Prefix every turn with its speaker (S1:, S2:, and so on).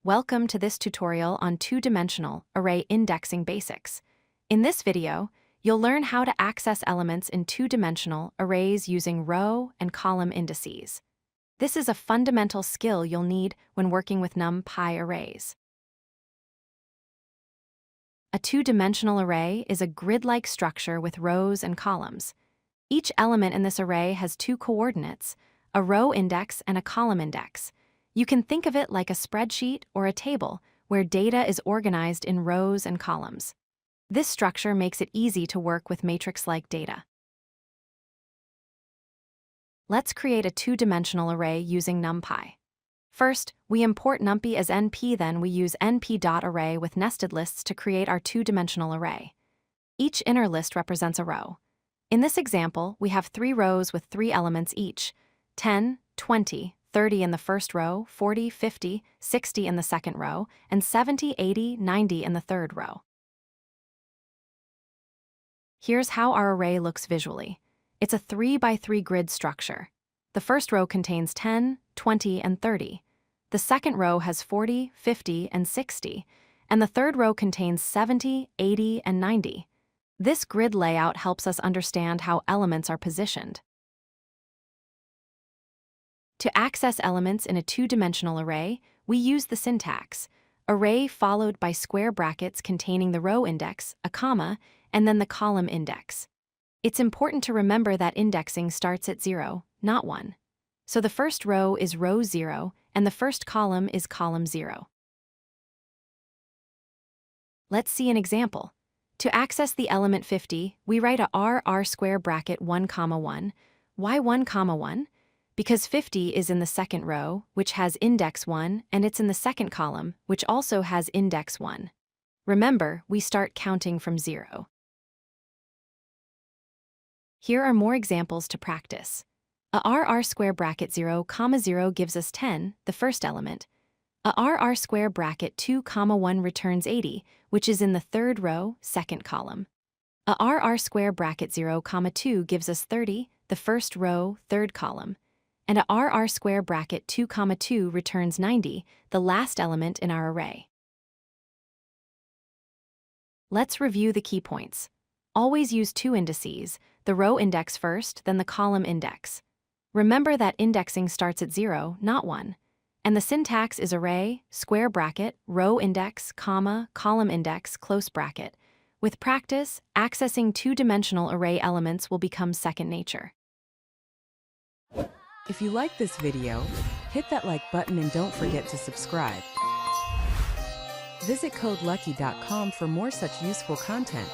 S1: Welcome to this tutorial on two-dimensional array indexing basics. In this video, you'll learn how to access elements in two-dimensional arrays using row and column indices. This is a fundamental skill you'll need when working with NumPy arrays. A two-dimensional array is a grid-like structure with rows and columns. Each element in this array has two coordinates, a row index and a column index. You can think of it like a spreadsheet or a table where data is organized in rows and columns. This structure makes it easy to work with matrix-like data. Let's create a two-dimensional array using NumPy. First, we import NumPy as NP, then we use np.array with nested lists to create our two-dimensional array. Each inner list represents a row. In this example, we have 3 rows with 3 elements each: 10, 20, 30 in the first row, 40, 50, 60 in the second row, and 70, 80, 90 in the third row. Here's how our array looks visually. It's a 3 by 3 grid structure. The first row contains 10, 20, and 30. The second row has 40, 50, and 60, and the third row contains 70, 80, and 90. This grid layout helps us understand how elements are positioned. To access elements in a two-dimensional array, we use the syntax: array followed by square brackets containing the row index, a comma, and then the column index. It's important to remember that indexing starts at 0, not 1. So the first row is row 0, and the first column is column 0. Let's see an example. To access the element 50, we write a r square bracket 1, 1. Why 1, 1? Because 50 is in the second row, which has index 1, and it's in the second column, which also has index 1. Remember, we start counting from 0. Here are more examples to practice. A r square bracket 0, 0 gives us 10, the first element. A r square bracket 2, 1 returns 80, which is in the third row, second column. A r square bracket 0, 2 gives us 30, the first row, third column. And a r square bracket 2, 2 returns 90, the last element in our array. Let's review the key points. Always use 2 indices, the row index first, then the column index. Remember that indexing starts at 0, not 1. And the syntax is array, square bracket, row index, comma, column index, close bracket. With practice, accessing two-dimensional array elements will become second nature.
S2: If you like this video, hit that like button and don't forget to subscribe. Visit codelucky.com for more such useful content.